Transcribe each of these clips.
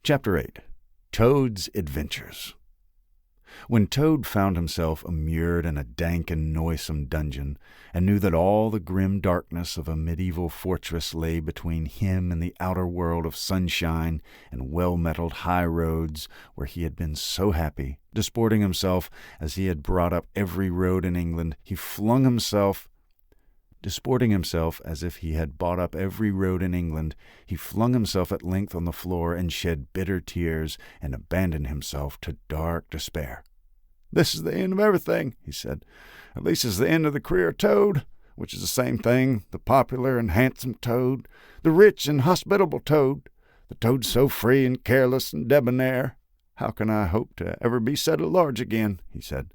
Chapter 8. Toad's Adventures. When Toad found himself immured in a dank and noisome dungeon, and knew that all the grim darkness of a medieval fortress lay between him and the outer world of sunshine and well-metalled high roads where he had been so happy, disporting himself as he had brought up every road in England, Disporting himself as if he had bought up every road in England, he flung himself at length on the floor and shed bitter tears and abandoned himself to dark despair. "This is the end of everything," he said. "At least it's the end of the career of Toad, which is the same thing, the popular and handsome Toad, the rich and hospitable Toad, the Toad so free and careless and debonair. How can I hope to ever be set at large again," he said,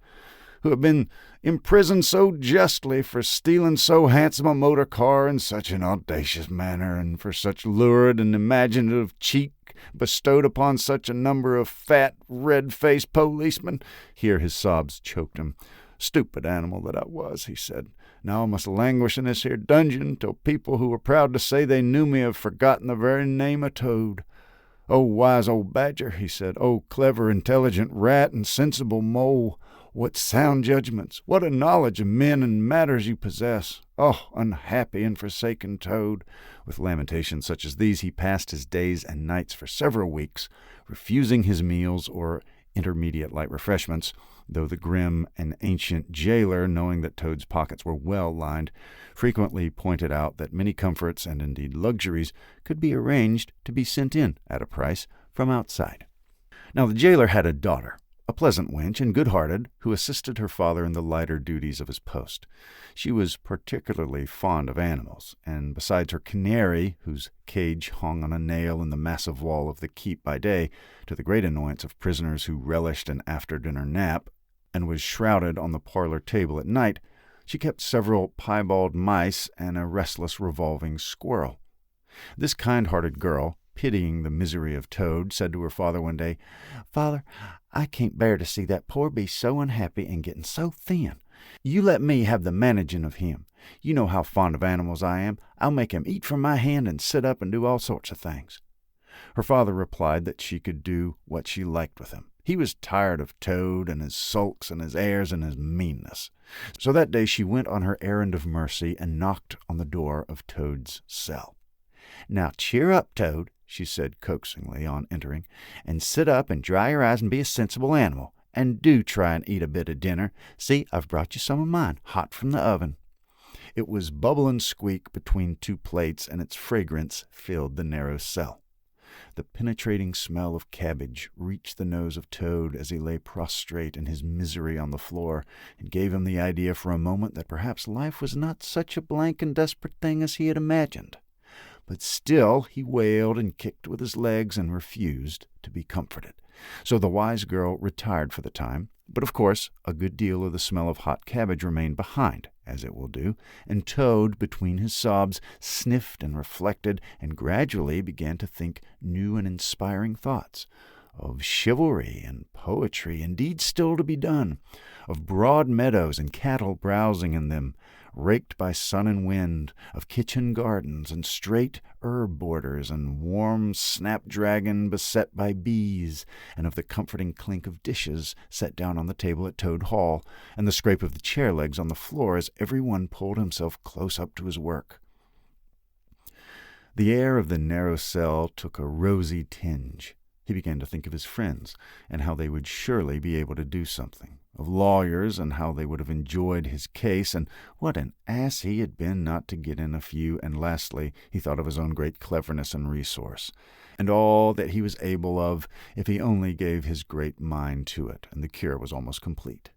"who have been imprisoned so justly for stealing so handsome a motor car in such an audacious manner, and for such lurid and imaginative cheek bestowed upon such a number of fat, red-faced policemen?" Here his sobs choked him. "Stupid animal that I was," he said. "Now I must languish in this here dungeon till people who were proud to say they knew me have forgotten the very name of Toad. Oh, wise old badger," he said. "Oh, clever, intelligent rat and sensible mole. What sound judgments, what a knowledge of men and matters you possess! Oh, unhappy and forsaken Toad!" With lamentations such as these he passed his days and nights for several weeks, refusing his meals or intermediate light refreshments, though the grim and ancient jailer, knowing that Toad's pockets were well lined, frequently pointed out that many comforts and indeed luxuries could be arranged to be sent in at a price from outside. Now the jailer had a daughter, a pleasant wench and good-hearted, who assisted her father in the lighter duties of his post. She was particularly fond of animals, and besides her canary, whose cage hung on a nail in the massive wall of the keep by day, to the great annoyance of prisoners who relished an after-dinner nap, and was shrouded on the parlor table at night, she kept several piebald mice and a restless revolving squirrel. This kind-hearted girl, pitying the misery of Toad, said to her father one day, "Father, I can't bear to see that poor beast so unhappy and getting so thin. You let me have the managing of him. You know how fond of animals I am. I'll make him eat from my hand and sit up and do all sorts of things." Her father replied that she could do what she liked with him. He was tired of Toad and his sulks and his airs and his meanness. So that day she went on her errand of mercy and knocked on the door of Toad's cell. "Now cheer up, Toad," she said coaxingly on entering, "and sit up and dry your eyes and be a sensible animal. And do try and eat a bit of dinner. See, I've brought you some of mine, hot from the oven." It was bubble and squeak between two plates, and its fragrance filled the narrow cell. The penetrating smell of cabbage reached the nose of Toad as he lay prostrate in his misery on the floor, and gave him the idea for a moment that perhaps life was not such a blank and desperate thing as he had imagined. But still he wailed and kicked with his legs and refused to be comforted. So the wise girl retired for the time, but of course a good deal of the smell of hot cabbage remained behind, as it will do, and Toad, between his sobs, sniffed and reflected, and gradually began to think new and inspiring thoughts, of chivalry and poetry indeed still to be done, of broad meadows and cattle browsing in them, raked by sun and wind, of kitchen gardens and straight herb borders and warm snapdragon beset by bees, and of the comforting clink of dishes set down on the table at Toad Hall, and the scrape of the chair legs on the floor as every one pulled himself close up to his work. The air of the narrow cell took a rosy tinge. He began to think of his friends, and how they would surely be able to do something, of lawyers, and how they would have enjoyed his case, and what an ass he had been not to get in a few, and lastly, he thought of his own great cleverness and resource, and all that he was able of if he only gave his great mind to it, and the cure was almost complete.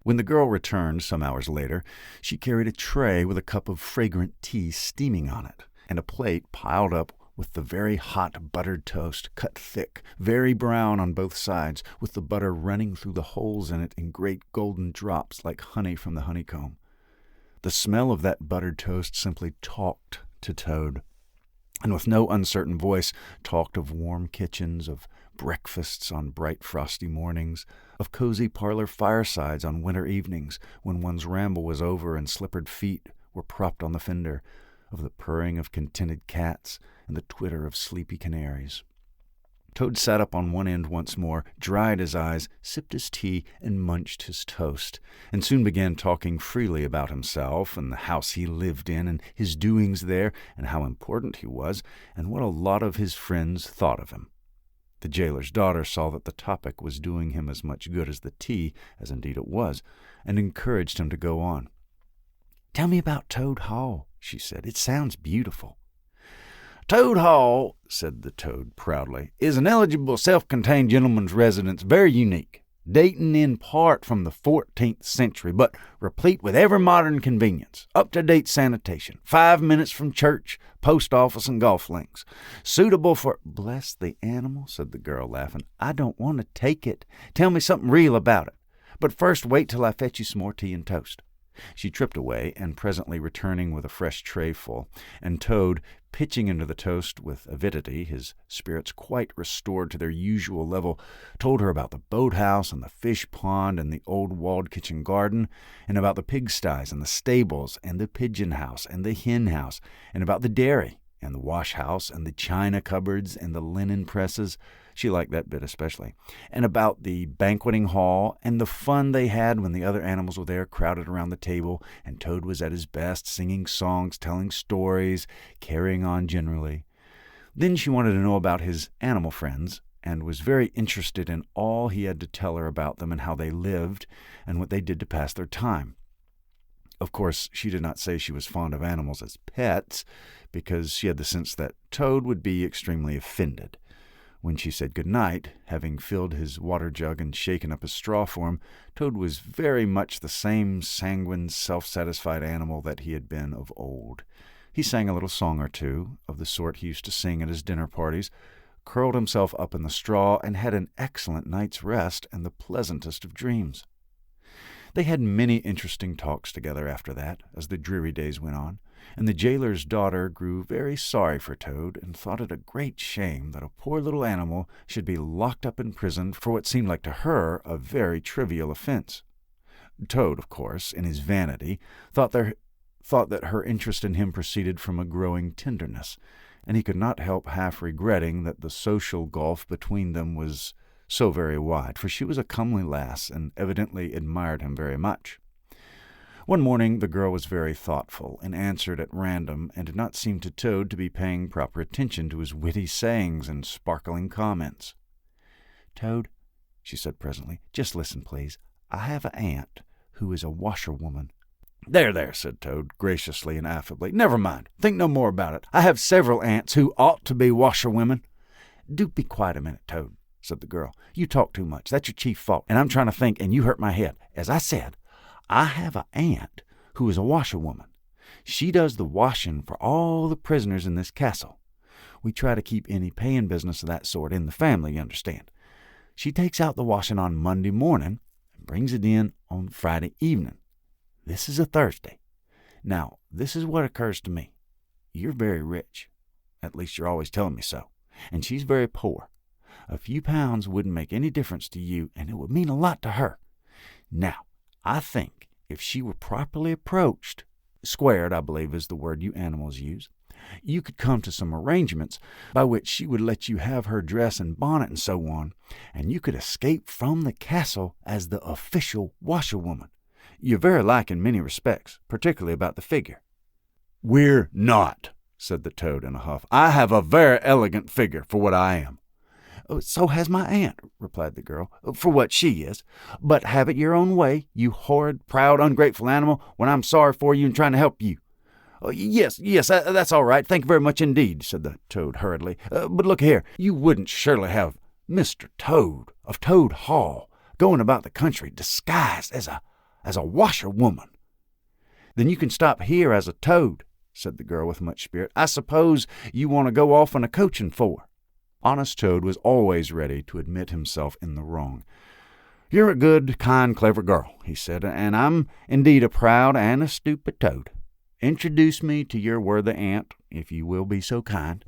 When the girl returned some hours later, she carried a tray with a cup of fragrant tea steaming on it, and a plate piled up with the very hot buttered toast, cut thick, very brown on both sides, with the butter running through the holes in it in great golden drops like honey from the honeycomb. The smell of that buttered toast simply talked to Toad, and with no uncertain voice talked of warm kitchens, of breakfasts on bright frosty mornings, of cozy parlor firesides on winter evenings when one's ramble was over and slippered feet were propped on the fender, of the purring of contented cats and the twitter of sleepy canaries. Toad sat up on one end once more, dried his eyes, sipped his tea, and munched his toast, and soon began talking freely about himself and the house he lived in and his doings there and how important he was and what a lot of his friends thought of him. The jailer's daughter saw that the topic was doing him as much good as the tea, as indeed it was, and encouraged him to go on. "Tell me about Toad Hall," she said. "It sounds beautiful." "Toad Hall," said the Toad proudly, "is an eligible self-contained gentleman's residence, very unique, dating in part from the 14th century, but replete with every modern convenience, up-to-date sanitation, 5 minutes from church, post office, and golf links. Suitable for—" "Bless the animal," said the girl, laughing. "I don't want to take it. Tell me something real about it. But first wait till I fetch you some more tea and toast." She tripped away, and presently returning with a fresh trayful, and Toad, pitching into the toast with avidity, his spirits quite restored to their usual level, told her about the boathouse and the fish pond and the old walled kitchen garden, and about the pigsties and the stables and the pigeon house and the hen house, and about the dairy and the wash house and the china cupboards and the linen presses. She liked that bit especially. And about the banqueting hall and the fun they had when the other animals were there crowded around the table and Toad was at his best, singing songs, telling stories, carrying on generally. Then she wanted to know about his animal friends and was very interested in all he had to tell her about them and how they lived and what they did to pass their time. Of course, she did not say she was fond of animals as pets, because she had the sense that Toad would be extremely offended. When she said good night, having filled his water jug and shaken up his straw for him, Toad was very much the same sanguine, self-satisfied animal that he had been of old. He sang a little song or two, of the sort he used to sing at his dinner parties, curled himself up in the straw, and had an excellent night's rest and the pleasantest of dreams. They had many interesting talks together after that, as the dreary days went on, and the jailer's daughter grew very sorry for Toad and thought it a great shame that a poor little animal should be locked up in prison for what seemed like to her a very trivial offense. Toad, of course, in his vanity, thought that her interest in him proceeded from a growing tenderness, and he could not help half regretting that the social gulf between them was so very wide, for she was a comely lass and evidently admired him very much. One morning the girl was very thoughtful, and answered at random, and did not seem to Toad to be paying proper attention to his witty sayings and sparkling comments. "Toad," she said presently, "just listen, please. I have an aunt who is a washerwoman." "There," said Toad, graciously and affably. "Never mind. Think no more about it. I have several aunts who ought to be washerwomen." "Do be quiet a minute, Toad," said the girl. "You talk too much. That's your chief fault, and I'm trying to think, and you hurt my head. As I said, I have an aunt who is a washerwoman. She does the washing for all the prisoners in this castle. We try to keep any paying business of that sort in the family, you understand. She takes out the washing on Monday morning and brings it in on Friday evening. This is a Thursday. Now, this is what occurs to me. You're very rich. At least you're always telling me so. And she's very poor. A few pounds wouldn't make any difference to you, and it would mean a lot to her. Now, I think if she were properly approached, squared, I believe is the word you animals use, you could come to some arrangements by which she would let you have her dress and bonnet and so on, and you could escape from the castle as the official washerwoman. You're very like in many respects, particularly about the figure." "We're not," said the Toad in a huff. "I have a very elegant figure for what I am." "So has my aunt," replied the girl, "for what she is. But have it your own way, you horrid, proud, ungrateful animal, when I'm sorry for you and trying to help you." Yes, that's all right. Thank you very much indeed," said the Toad hurriedly. "But look here, you wouldn't surely have Mr. Toad of Toad Hall going about the country disguised as a washerwoman." "Then you can stop here as a Toad," said the girl with much spirit. "I suppose you want to go off on a coaching for." Honest Toad was always ready to admit himself in the wrong. "You're a good, kind, clever girl," he said, "and I'm indeed a proud and a stupid Toad. Introduce me to your worthy aunt, if you will be so kind,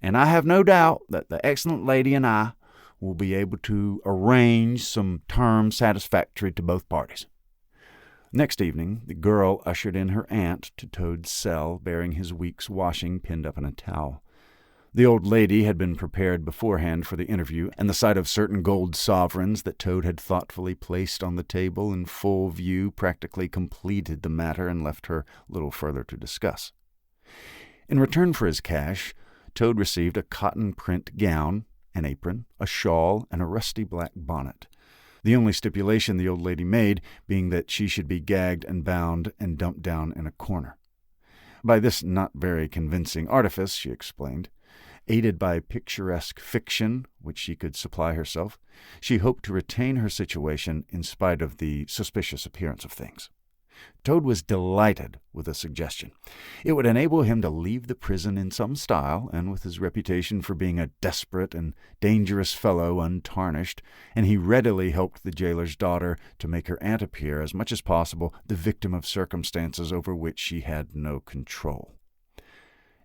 and I have no doubt that the excellent lady and I will be able to arrange some terms satisfactory to both parties." Next evening the girl ushered in her aunt to Toad's cell, bearing his week's washing pinned up in a towel. The old lady had been prepared beforehand for the interview, and the sight of certain gold sovereigns that Toad had thoughtfully placed on the table in full view practically completed the matter and left her little further to discuss. In return for his cash, Toad received a cotton print gown, an apron, a shawl, and a rusty black bonnet, the only stipulation the old lady made being that she should be gagged and bound and dumped down in a corner. By this not very convincing artifice, she explained, aided by picturesque fiction, which she could supply herself, she hoped to retain her situation in spite of the suspicious appearance of things. Toad was delighted with the suggestion. It would enable him to leave the prison in some style, and with his reputation for being a desperate and dangerous fellow untarnished, and he readily helped the jailer's daughter to make her aunt appear as much as possible the victim of circumstances over which she had no control.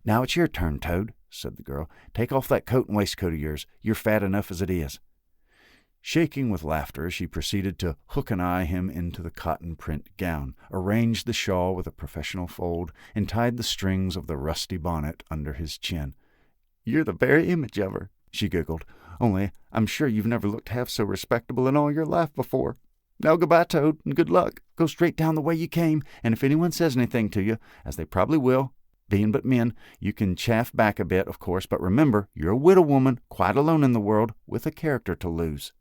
"Now it's your turn, Toad," said the girl. "Take off that coat and waistcoat of yours. You're fat enough as it is." Shaking with laughter, she proceeded to hook and eye him into the cotton print gown, arranged the shawl with a professional fold, and tied the strings of the rusty bonnet under his chin. "You're the very image of her," she giggled, "only I'm sure you've never looked half so respectable in all your life before. Now goodbye, Toad, and good luck. Go straight down the way you came, and if anyone says anything to you, as they probably will, being but men, you can chaff back a bit, of course, but remember, you're a widow woman, quite alone in the world, with a character to lose."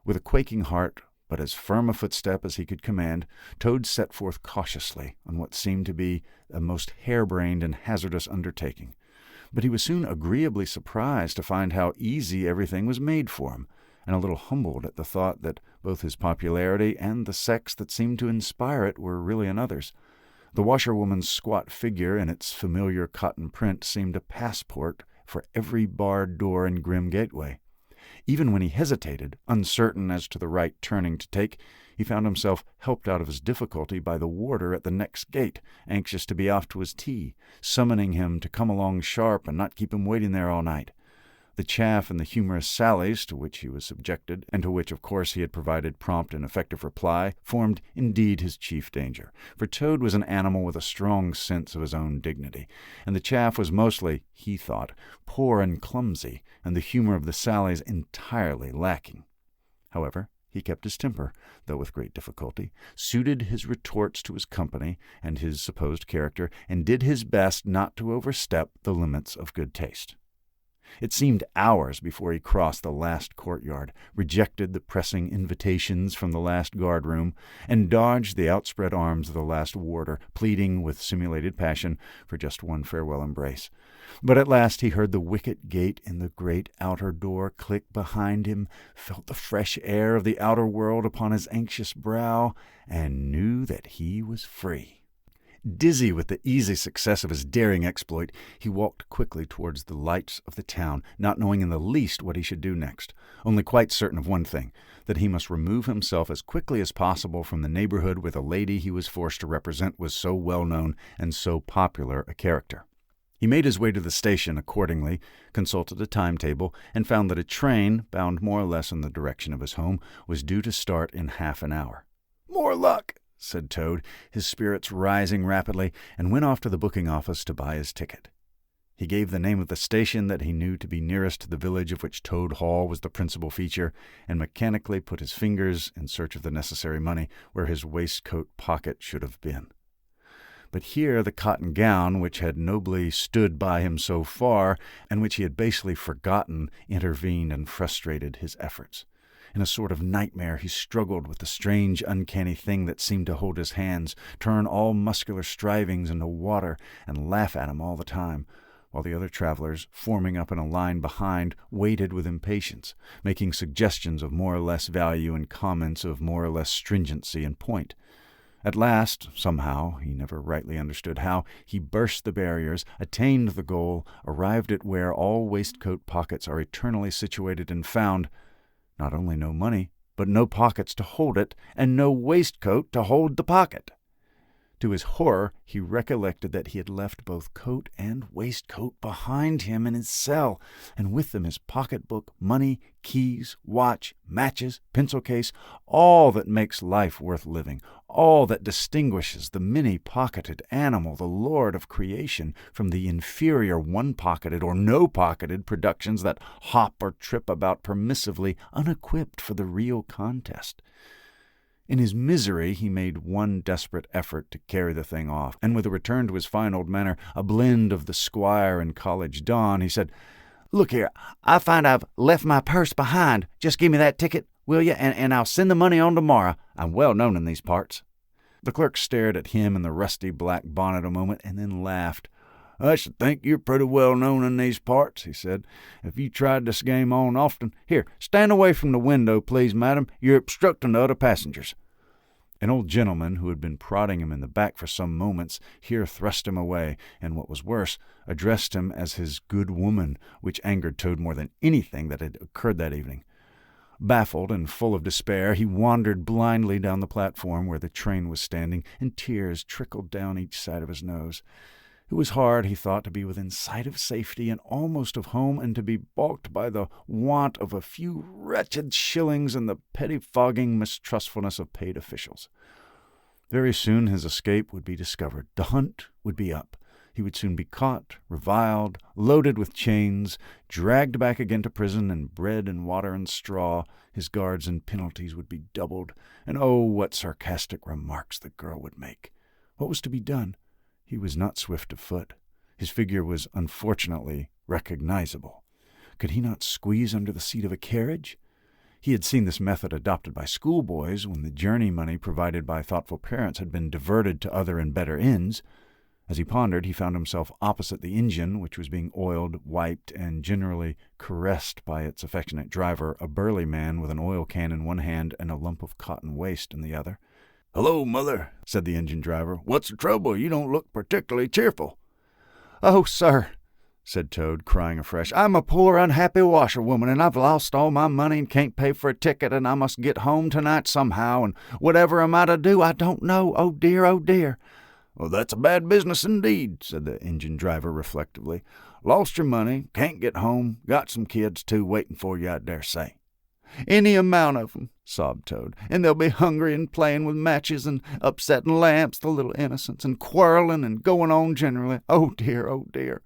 With a quaking heart, but as firm a footstep as he could command, Toad set forth cautiously on what seemed to be a most harebrained and hazardous undertaking. But he was soon agreeably surprised to find how easy everything was made for him, and a little humbled at the thought that both his popularity and the sex that seemed to inspire it were really another's. The washerwoman's squat figure in its familiar cotton print seemed a passport for every barred door and grim gateway. Even when he hesitated, uncertain as to the right turning to take, he found himself helped out of his difficulty by the warder at the next gate, anxious to be off to his tea, summoning him to come along sharp and not keep him waiting there all night. The chaff and the humorous sallies to which he was subjected, and to which, of course, he had provided prompt and effective reply, formed indeed his chief danger, for Toad was an animal with a strong sense of his own dignity, and the chaff was mostly, he thought, poor and clumsy, and the humor of the sallies entirely lacking. However, he kept his temper, though with great difficulty, suited his retorts to his company and his supposed character, and did his best not to overstep the limits of good taste. It seemed hours before he crossed the last courtyard, rejected the pressing invitations from the last guard-room, and dodged the outspread arms of the last warder, pleading with simulated passion for just one farewell embrace. But at last he heard the wicket gate in the great outer door click behind him, felt the fresh air of the outer world upon his anxious brow, and knew that he was free. Dizzy with the easy success of his daring exploit, he walked quickly towards the lights of the town, not knowing in the least what he should do next, only quite certain of one thing, that he must remove himself as quickly as possible from the neighborhood where the lady he was forced to represent was so well-known and so popular a character. He made his way to the station accordingly, consulted a timetable, and found that a train, bound more or less in the direction of his home, was due to start in half an hour. "More luck," said Toad, his spirits rising rapidly, and went off to the booking office to buy his ticket. He gave the name of the station that he knew to be nearest to the village of which Toad Hall was the principal feature, and mechanically put his fingers, in search of the necessary money, where his waistcoat pocket should have been. But here the cotton gown, which had nobly stood by him so far, and which he had basely forgotten, intervened and frustrated his efforts. In a sort of nightmare he struggled with the strange, uncanny thing that seemed to hold his hands, turn all muscular strivings into water, and laugh at him all the time, while the other travelers, forming up in a line behind, waited with impatience, making suggestions of more or less value and comments of more or less stringency and point. At last, somehow, he never rightly understood how, he burst the barriers, attained the goal, arrived at where all waistcoat pockets are eternally situated, and found not only no money, but no pockets to hold it, and no waistcoat to hold the pocket. To his horror, he recollected that he had left both coat and waistcoat behind him in his cell, and with them his pocketbook, money, keys, watch, matches, pencil case, all that makes life worth living, all that distinguishes the many-pocketed animal, the lord of creation, from the inferior one-pocketed or no-pocketed productions that hop or trip about permissively, unequipped for the real contest. In his misery, he made one desperate effort to carry the thing off, and with a return to his fine old manner, a blend of the squire and college don, he said, "Look here, I find I've left my purse behind. Just give me that ticket, will you, and I'll send the money on tomorrow. I'm well known in these parts." The clerk stared at him in the rusty black bonnet a moment, and then laughed. "I should think you're pretty well known in these parts," he said. "If you tried this game on often. Here, stand away from the window, please, madam. You're obstructing the other passengers." An old gentleman who had been prodding him in the back for some moments here thrust him away, and what was worse, addressed him as his good woman, which angered Toad more than anything that had occurred that evening. Baffled and full of despair, he wandered blindly down the platform where the train was standing, and tears trickled down each side of his nose. It was hard, he thought, to be within sight of safety and almost of home, and to be balked by the want of a few wretched shillings and the pettifogging mistrustfulness of paid officials. Very soon his escape would be discovered. The hunt would be up. He would soon be caught, reviled, loaded with chains, dragged back again to prison, and bread and water and straw. His guards and penalties would be doubled, and oh, what sarcastic remarks the girl would make! What was to be done? He was not swift of foot. His figure was unfortunately recognizable. Could he not squeeze under the seat of a carriage? He had seen this method adopted by schoolboys when the journey money provided by thoughtful parents had been diverted to other and better ends. As he pondered, he found himself opposite the engine, which was being oiled, wiped, and generally caressed by its affectionate driver, a burly man with an oil can in one hand and a lump of cotton waste in the other. "Hello, mother," said the engine driver. "What's the trouble? You don't look particularly cheerful." "Oh, sir," said Toad, crying afresh, "I'm a poor, unhappy washerwoman, and I've lost all my money and can't pay for a ticket, and I must get home tonight somehow, and whatever am I to do, I don't know. Oh, dear, oh, dear." "Well, that's a bad business indeed," said the engine driver reflectively. "Lost your money, can't get home, got some kids, too, waiting for you, I dare say." "Any amount of 'em," sobbed Toad, "and they'll be hungry and playing with matches and upsetting lamps, the little innocents, and quarreling and going on generally. Oh, dear, oh, dear."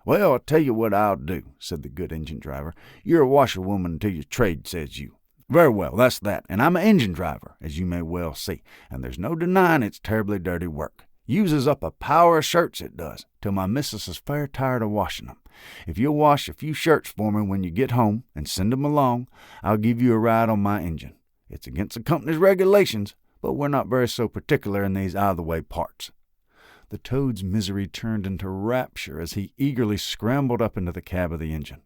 "Well, I'll tell you what I'll do," said the good engine driver. "You're a washerwoman till your trade says you. Very well, that's that, and I'm an engine driver, as you may well see, and there's no denying it's terribly dirty work. Uses up a power of shirts, it does, till my missus is fair tired of washing them. If you'll wash a few shirts for me when you get home and send 'em along, I'll give you a ride on my engine. It's against the company's regulations, but we're not very so particular in these out-of-the-way parts." The Toad's misery turned into rapture as he eagerly scrambled up into the cab of the engine.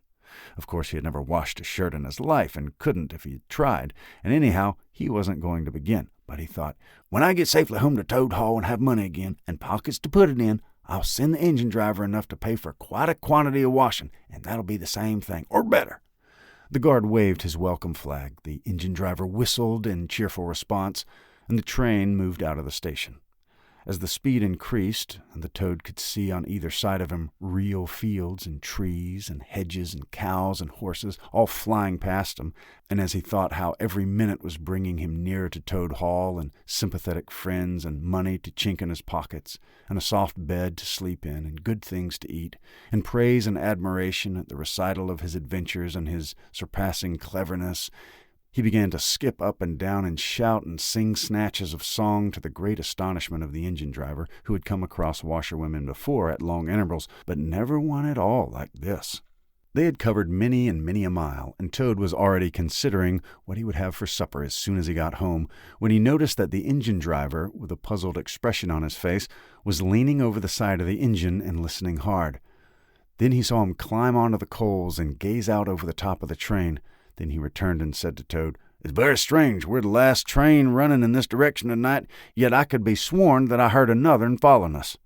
Of course, he had never washed a shirt in his life, and couldn't if he had tried, and anyhow, he wasn't going to begin. But he thought, when I get safely home to Toad Hall and have money again, and pockets to put it in, I'll send the engine driver enough to pay for quite a quantity of washing, and that'll be the same thing, or better. The guard waved his welcome flag, the engine driver whistled in cheerful response, and the train moved out of the station. As the speed increased, and the Toad could see on either side of him real fields and trees and hedges and cows and horses, all flying past him, and as he thought how every minute was bringing him nearer to Toad Hall, and sympathetic friends, and money to chink in his pockets, and a soft bed to sleep in, and good things to eat, and praise and admiration at the recital of his adventures and his surpassing cleverness, he began to skip up and down and shout and sing snatches of song to the great astonishment of the engine driver, who had come across washerwomen before at long intervals, but never one at all like this. They had covered many and many a mile, and Toad was already considering what he would have for supper as soon as he got home, when he noticed that the engine driver, with a puzzled expression on his face, was leaning over the side of the engine and listening hard. Then he saw him climb onto the coals and gaze out over the top of the train. Then he returned and said to Toad, "It's very strange. We're the last train running in this direction tonight, yet I could be sworn that I heard another following us."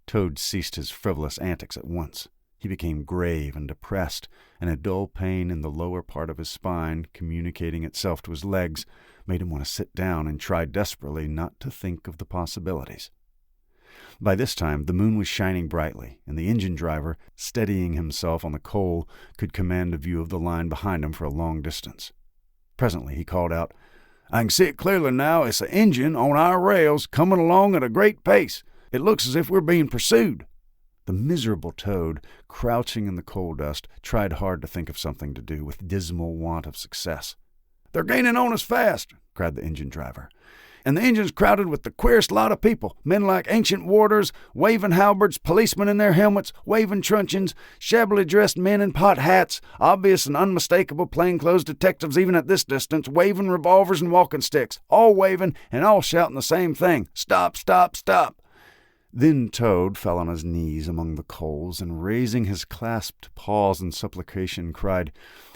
Toad ceased his frivolous antics at once. He became grave and depressed, and a dull pain in the lower part of his spine, communicating itself to his legs, made him want to sit down and try desperately not to think of the possibilities. By this time the moon was shining brightly, and the engine driver, steadying himself on the coal, could command a view of the line behind him for a long distance. Presently he called out, I can see it clearly now. It's an engine on our rails coming along at a great pace. It looks as if we're being pursued." The miserable Toad, crouching in the coal dust, tried hard to think of something to do, with dismal want of success. "They're gaining on us fast," cried the engine driver. "And the engine's crowded with the queerest lot of people, men like ancient warders, waving halberds, policemen in their helmets, waving truncheons, shabbily dressed men in pot hats, obvious and unmistakable plainclothes detectives even at this distance, waving revolvers and walking sticks, all waving and all shouting the same thing, 'Stop, stop, stop!'" Then Toad fell on his knees among the coals, and raising his clasped paws in supplication, cried,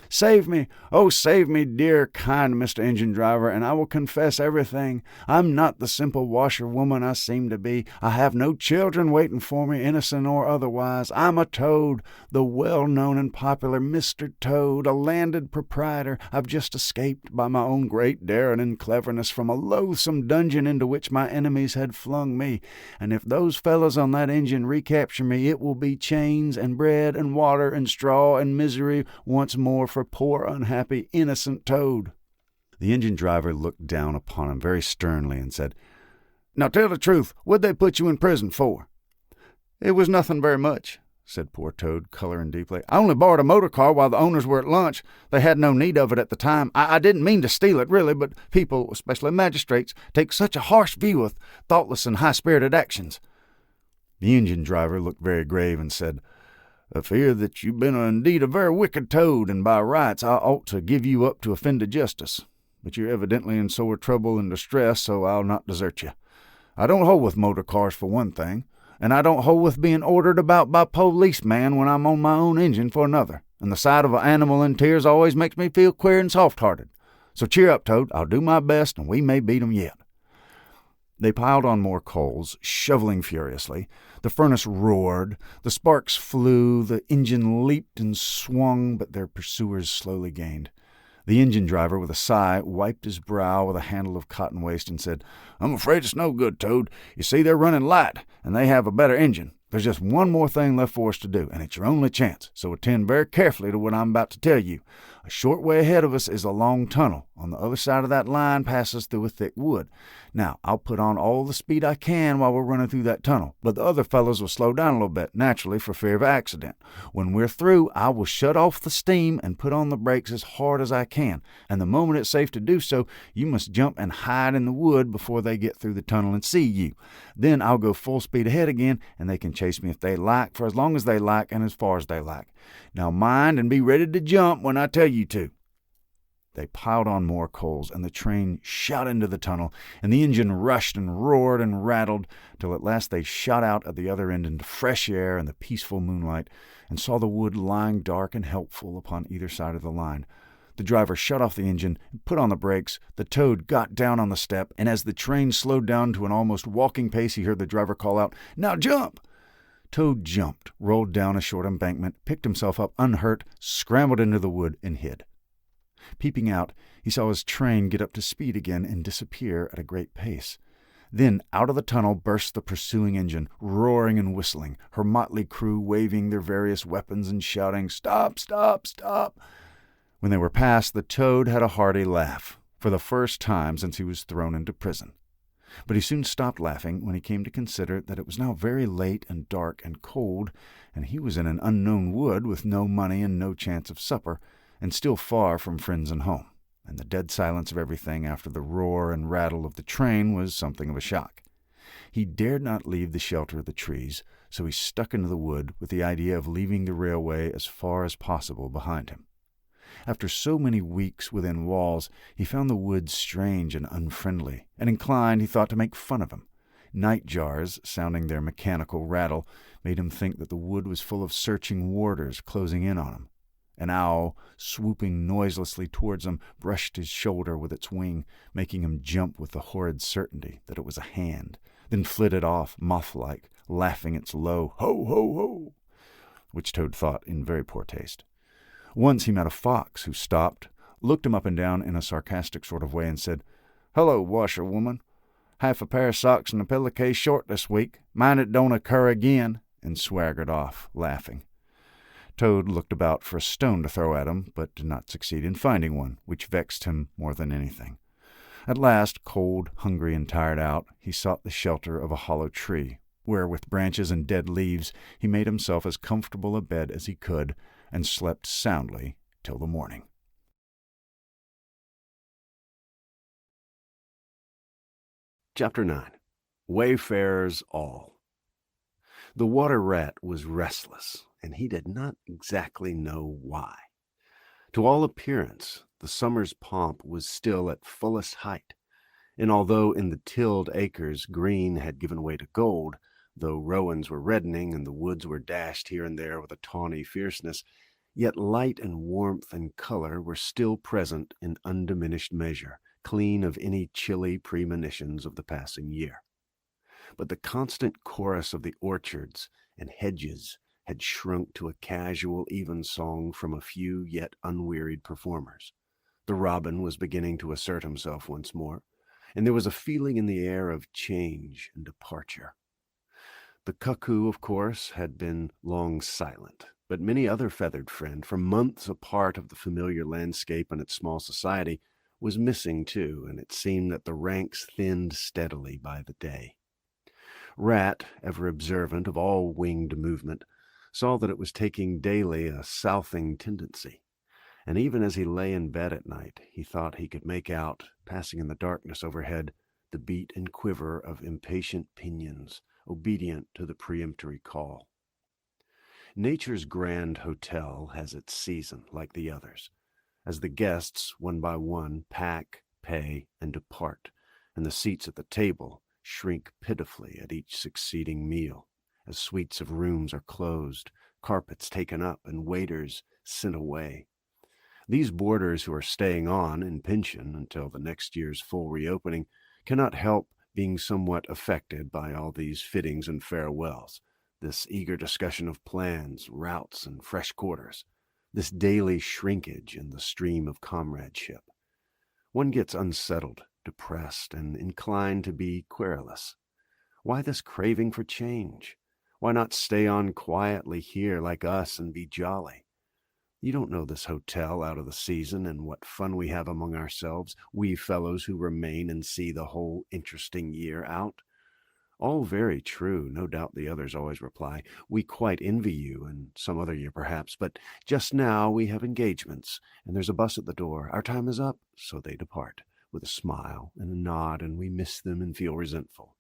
"Save me, oh save me, dear, kind Mr. Engine Driver, and I will confess everything. I'm not the simple washerwoman I seem to be. I have no children waiting for me, innocent or otherwise. I'm a Toad, the well-known and popular Mr. Toad, a landed proprietor. I've just escaped by my own great daring and cleverness from a loathsome dungeon into which my enemies had flung me, and if those fellows on that engine recapture me, it will be chains and bread and water and straw and misery once more for poor, unhappy, innocent Toad." The engine driver looked down upon him very sternly and said, "Now tell the truth, what'd they put you in prison for?" "It was nothing very much," said poor Toad, coloring deeply. "I only borrowed a motor car while the owners were at lunch. They had no need of it at the time. I didn't mean to steal it, really, but people, especially magistrates, take such a harsh view of thoughtless and high-spirited actions." The engine driver looked very grave and said, "I fear that you've been indeed a very wicked Toad, and by rights I ought to give you up to offended justice. But you're evidently in sore trouble and distress, so I'll not desert you. I don't hold with motor cars for one thing, and I don't hold with being ordered about by policemen when I'm on my own engine for another, and the sight of an animal in tears always makes me feel queer and soft-hearted. So cheer up, Toad, I'll do my best, and we may beat 'em yet." They piled on more coals, shoveling furiously. The furnace roared, the sparks flew, the engine leaped and swung, but their pursuers slowly gained. The engine driver, with a sigh, wiped his brow with a handle of cotton waste and said, "I'm afraid it's no good, Toad. You see, they're running light, and they have a better engine. There's just one more thing left for us to do, and it's your only chance, so attend very carefully to what I'm about to tell you. A short way ahead of us is a long tunnel. On the other side of that line passes through a thick wood. Now, I'll put on all the speed I can while we're running through that tunnel, but the other fellows will slow down a little bit, naturally, for fear of accident. When we're through, I will shut off the steam and put on the brakes as hard as I can, and the moment it's safe to do so, you must jump and hide in the wood before they get through the tunnel and see you. Then I'll go full speed ahead again, and they can chase me if they like, for as long as they like and as far as they like. Now mind and be ready to jump when I tell you to." They piled on more coals, and the train shot into the tunnel, and the engine rushed and roared and rattled, till at last they shot out at the other end into fresh air and the peaceful moonlight, and saw the wood lying dark and helpful upon either side of the line. The driver shut off the engine and put on the brakes. The Toad got down on the step, and as the train slowed down to an almost walking pace, he heard the driver call out, "Now jump!" Toad jumped, rolled down a short embankment, picked himself up unhurt, scrambled into the wood, and hid. Peeping out, he saw his train get up to speed again and disappear at a great pace. Then out of the tunnel burst the pursuing engine, roaring and whistling, her motley crew waving their various weapons and shouting, "Stop, stop, stop!" When they were past, the Toad had a hearty laugh, for the first time since he was thrown into prison. But he soon stopped laughing when he came to consider that it was now very late and dark and cold, and he was in an unknown wood with no money and no chance of supper, and still far from friends and home, and the dead silence of everything after the roar and rattle of the train was something of a shock. He dared not leave the shelter of the trees, so he stuck into the wood with the idea of leaving the railway as far as possible behind him. After so many weeks within walls, he found the woods strange and unfriendly, and inclined, he thought, to make fun of him. Night jars, sounding their mechanical rattle, made him think that the wood was full of searching warders closing in on him. An owl, swooping noiselessly towards him, brushed his shoulder with its wing, making him jump with the horrid certainty that it was a hand, then flitted off, moth-like, laughing its low "ho, ho, ho," which Toad thought in very poor taste. Once he met a fox who stopped, looked him up and down in a sarcastic sort of way, and said, "Hello, washerwoman. Half a pair of socks and a pillowcase short this week. Mind it don't occur again," and swaggered off, laughing. Toad looked about for a stone to throw at him, but did not succeed in finding one, which vexed him more than anything. At last, cold, hungry, and tired out, he sought the shelter of a hollow tree, where with branches and dead leaves he made himself as comfortable a bed as he could, and slept soundly till the morning. Chapter 9. Wayfarers All. The water rat was restless, and he did not exactly know why. To all appearance, the summer's pomp was still at fullest height, and although in the tilled acres green had given way to gold, though rowans were reddening and the woods were dashed here and there with a tawny fierceness, yet light and warmth and color were still present in undiminished measure, clean of any chilly premonitions of the passing year. But the constant chorus of the orchards and hedges had shrunk to a casual evensong from a few yet unwearied performers. The robin was beginning to assert himself once more, and there was a feeling in the air of change and departure. The cuckoo, of course, had been long silent, but many other feathered friend, for months a part of the familiar landscape and its small society, was missing too, and it seemed that the ranks thinned steadily by the day. Rat, ever observant of all winged movement, saw that it was taking daily a southing tendency, and even as he lay in bed at night, he thought he could make out, passing in the darkness overhead, the beat and quiver of impatient pinions, obedient to the peremptory call. Nature's grand hotel has its season, like the others, as the guests, one by one, pack, pay, and depart, and the seats at the table shrink pitifully at each succeeding meal, as suites of rooms are closed, carpets taken up, and waiters sent away. These boarders who are staying on in pension until the next year's full reopening cannot help being somewhat affected by all these fittings and farewells, this eager discussion of plans, routes, and fresh quarters, this daily shrinkage in the stream of comradeship. One gets unsettled, depressed, and inclined to be querulous. Why this craving for change? Why not stay on quietly here like us and be jolly? You don't know this hotel out of the season and what fun we have among ourselves, we fellows who remain and see the whole interesting year out. All very true, no doubt the others always reply. We quite envy you, and some other year perhaps, but just now we have engagements, and there's a bus at the door. Our time is up, so they depart, with a smile and a nod, and we miss them and feel resentful.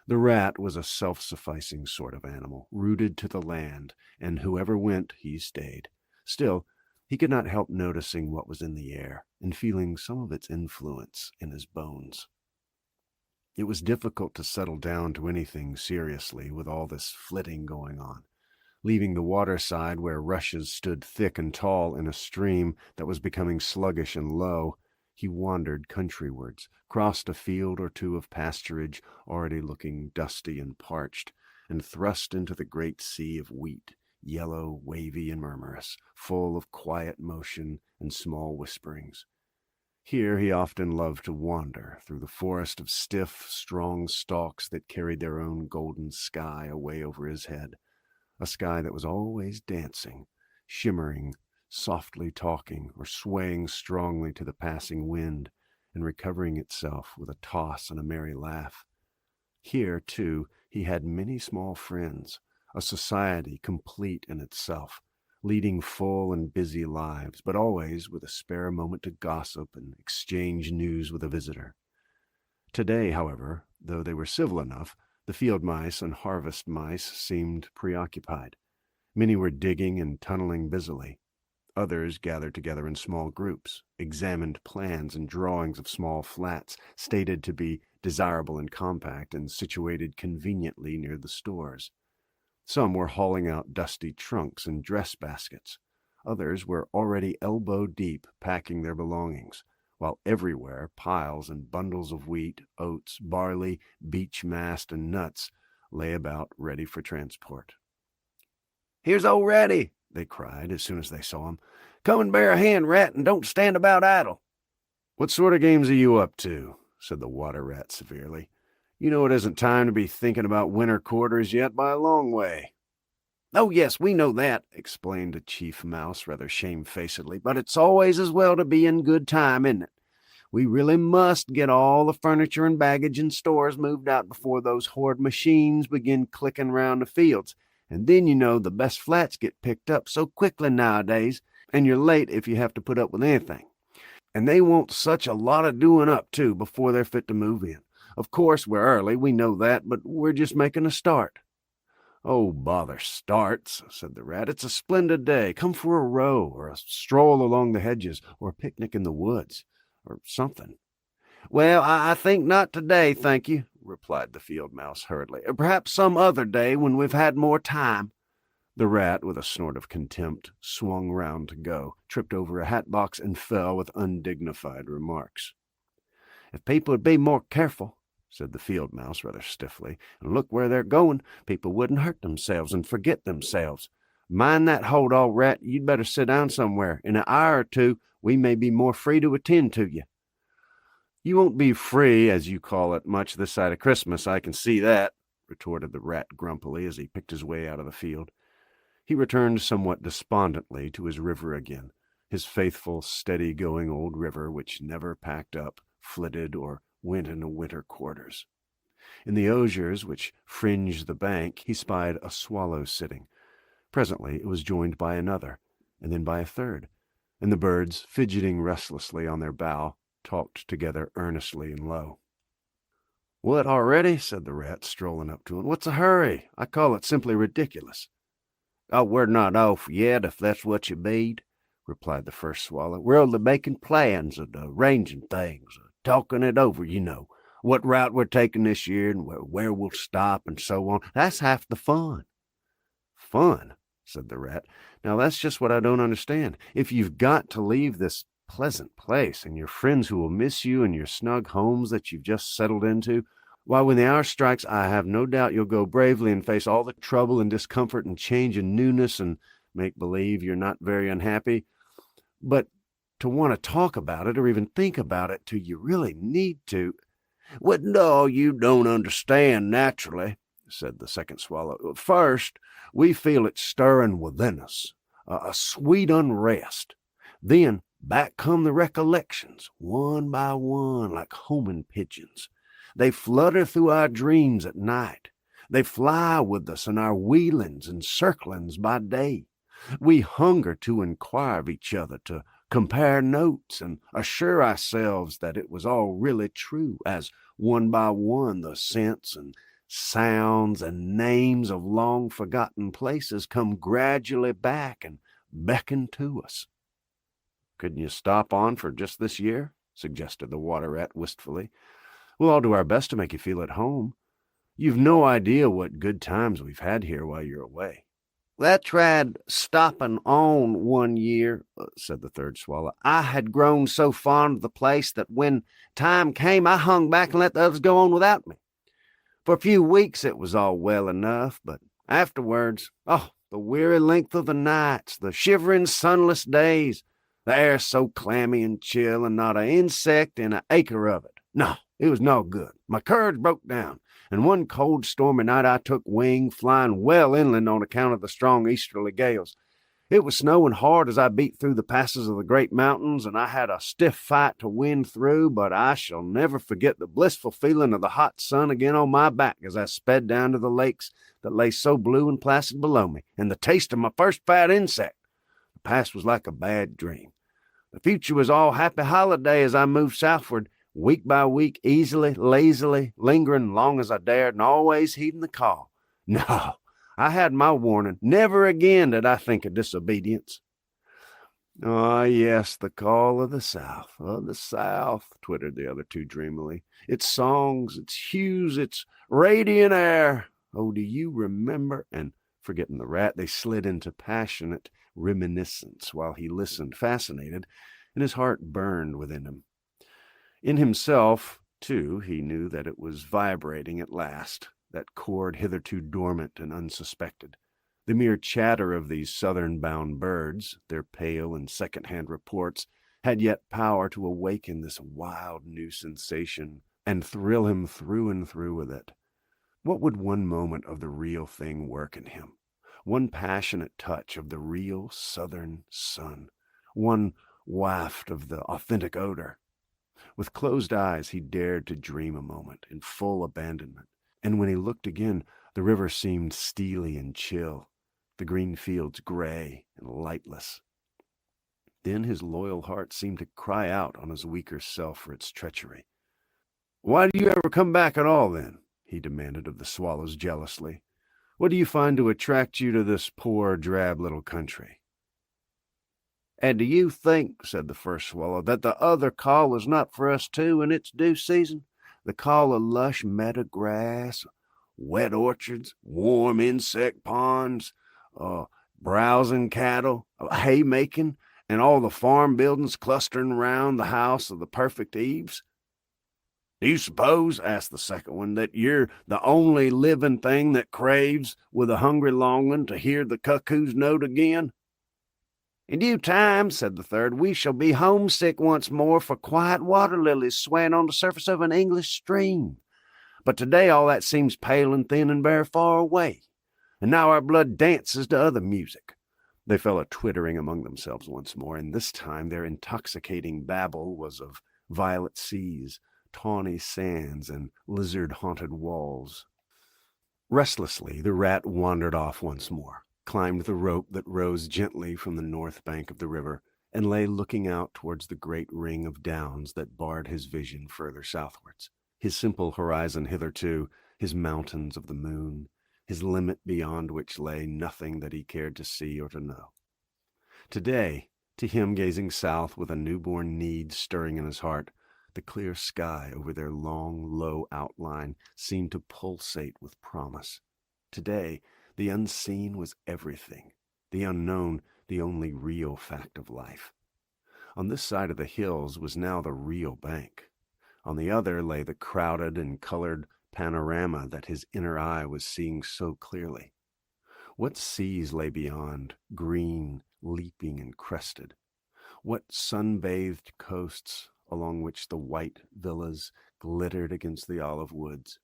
The rat was a self-sufficing sort of animal, rooted to the land, and whoever went, he stayed. Still, he could not help noticing what was in the air, and feeling some of its influence in his bones. It was difficult to settle down to anything seriously with all this flitting going on. Leaving the waterside where rushes stood thick and tall in a stream that was becoming sluggish and low, he wandered countrywards, crossed a field or two of pasturage already looking dusty and parched, and thrust into the great sea of wheat, yellow, wavy, and murmurous, full of quiet motion and small whisperings. Here he often loved to wander through the forest of stiff, strong stalks that carried their own golden sky away over his head, a sky that was always dancing, shimmering, softly talking, or swaying strongly to the passing wind, and recovering itself with a toss and a merry laugh. Here, too, he had many small friends, a society complete in itself, leading full and busy lives, but always with a spare moment to gossip and exchange news with a visitor. Today, however, though they were civil enough, the field mice and harvest mice seemed preoccupied. Many were digging and tunneling busily. Others gathered together in small groups, examined plans and drawings of small flats stated to be desirable and compact and situated conveniently near the stores. Some were hauling out dusty trunks and dress baskets. Others were already elbow-deep packing their belongings, while everywhere piles and bundles of wheat, oats, barley, beech mast, and nuts lay about ready for transport. "Here's old Ratty," they cried as soon as they saw him. "Come and bear a hand, Rat, and don't stand about idle." "What sort of games are you up to?" said the water rat severely. "You know it isn't time to be thinking about winter quarters yet by a long way." "Oh, yes, we know that," explained the chief mouse rather shamefacedly, "but it's always as well to be in good time, isn't it? We really must get all the furniture and baggage and stores moved out before those horrid machines begin clicking round the fields. And then, the best flats get picked up so quickly nowadays, and you're late if you have to put up with anything. And they want such a lot of doing up, too, before they're fit to move in. Of course, we're early, we know that, but we're just making a start. Oh, bother starts, said the rat. It's a splendid day. Come for a row, or a stroll along the hedges, or a picnic in the woods, or something. Well, I think not today, thank you, replied the field mouse hurriedly. Perhaps some other day when we've had more time. The rat, with a snort of contempt, swung round to go, tripped over a hat box, and fell with undignified remarks. If people would be more careful, said the field mouse rather stiffly, and look where they're going, people wouldn't hurt themselves and forget themselves. Mind that hold, all rat. You'd better sit down somewhere. In an hour or two, we may be more free to attend to you. You won't be free, as you call it, much this side of Christmas, I can see that, retorted the rat grumpily as he picked his way out of the field. He returned somewhat despondently to his river again, his faithful, steady-going old river which never packed up, flitted, or went into winter quarters. In the osiers which fringed the bank he spied a swallow sitting. Presently it was joined by another, and then by a third, and the birds, fidgeting restlessly on their bough, talked together earnestly and low. "What, already?" said the rat, strolling up to him. "What's the hurry? I call it simply ridiculous." "Oh, we're not off yet, if that's what you mean," replied the first swallow. "We're only making plans and arranging things, talking it over, what route we're taking this year and where we'll stop and so on. That's half the fun." "Fun?" said the rat. "Now that's just what I don't understand. If you've got to leave this pleasant place and your friends who will miss you and your snug homes that you've just settled into, why, when the hour strikes, I have no doubt you'll go bravely and face all the trouble and discomfort and change and newness and make believe you're not very unhappy. But to want to talk about it or even think about it till you really need to—" "Well, no, you don't understand, naturally," said the second swallow. "First, we feel it stirring within us, a sweet unrest. Then back come the recollections, one by one, like homing pigeons. They flutter through our dreams at night. They fly with us in our wheelings and circlings by day. We hunger to inquire of each other, to compare notes, and assure ourselves that it was all really true, as one by one the scents and sounds and names of long-forgotten places come gradually back and beckon to us." "Couldn't you stop on for just this year?" suggested the water rat wistfully. "We'll all do our best to make you feel at home. You've no idea what good times we've had here while you're away." "I tried stopping on one year," said the third swallow. "I had grown so fond of the place that when time came I hung back and let the others go on without me. For a few weeks it was all well enough, but afterwards, the weary length of the nights, the shivering sunless days, the air so clammy and chill, and not an insect in an acre of it. No, it was no good. My courage broke down, and one cold stormy night I took wing, flying well inland on account of the strong easterly gales. It was snowing hard as I beat through the passes of the great mountains, and I had a stiff fight to win through, but I shall never forget the blissful feeling of the hot sun again on my back as I sped down to the lakes that lay so blue and placid below me, and the taste of my first fat insect. The past was like a bad dream. The future was all happy holiday as I moved southward, week by week, easily, lazily, lingering long as I dared, and always heeding the call. No, I had my warning. Never again did I think of disobedience." "Ah, yes, the call of the South, twittered the other two dreamily. "Its songs, its hues, its radiant air. Oh, do you remember?" And forgetting the rat, they slid into passionate reminiscence while he listened, fascinated, and his heart burned within him. In himself, too, he knew that it was vibrating at last, that chord hitherto dormant and unsuspected. The mere chatter of these southern-bound birds, their pale and second-hand reports, had yet power to awaken this wild new sensation and thrill him through and through with it. What would one moment of the real thing work in him? One passionate touch of the real southern sun, one waft of the authentic odor. With closed eyes, he dared to dream a moment in full abandonment, and when he looked again, the river seemed steely and chill, the green fields gray and lightless. Then his loyal heart seemed to cry out on his weaker self for its treachery. "Why do you ever come back at all, then?" he demanded of the swallows jealously. "What do you find to attract you to this poor, drab little country?" "And do you think," said the first swallow, "that the other call is not for us too in its due season? The call of lush meadow grass, wet orchards, warm insect ponds, browsing cattle, haymaking, and all the farm buildings clustering round the house of the perfect eaves?" "Do you suppose," asked the second one, "that you're the only living thing that craves with a hungry longing to hear the cuckoo's note again?" "In due time," said the third, "we shall be homesick once more for quiet water lilies swaying on the surface of an English stream. But today all that seems pale and thin and very far away, and now our blood dances to other music." They fell a twittering among themselves once more, and this time their intoxicating babble was of violet seas, tawny sands, and lizard-haunted walls. Restlessly, the rat wandered off once more, climbed the rope that rose gently from the north bank of the river, and lay looking out towards the great ring of downs that barred his vision further southwards. His simple horizon hitherto, his mountains of the moon, his limit beyond which lay nothing that he cared to see or to know. Today, to him gazing south with a newborn need stirring in his heart, the clear sky over their long, low outline seemed to pulsate with promise. Today, the unseen was everything, the unknown the only real fact of life. On this side of the hills was now the real bank. On the other lay the crowded and colored panorama that his inner eye was seeing so clearly. What seas lay beyond, green, leaping and crested? What sun-bathed coasts along which the white villas glittered against the olive woods?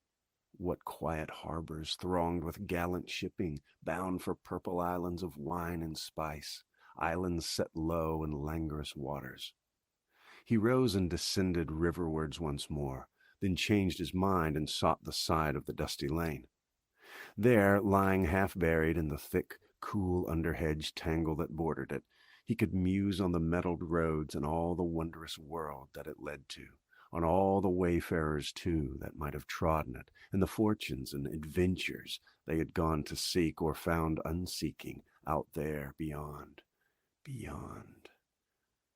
What quiet harbors thronged with gallant shipping, bound for purple islands of wine and spice, islands set low in languorous waters? He rose and descended riverwards once more, then changed his mind and sought the side of the dusty lane. There, lying half buried in the thick, cool underhedge tangle that bordered it, he could muse on the metalled roads and all the wondrous world that it led to, on all the wayfarers, too, that might have trodden it, and the fortunes and adventures they had gone to seek or found unseeking out there beyond.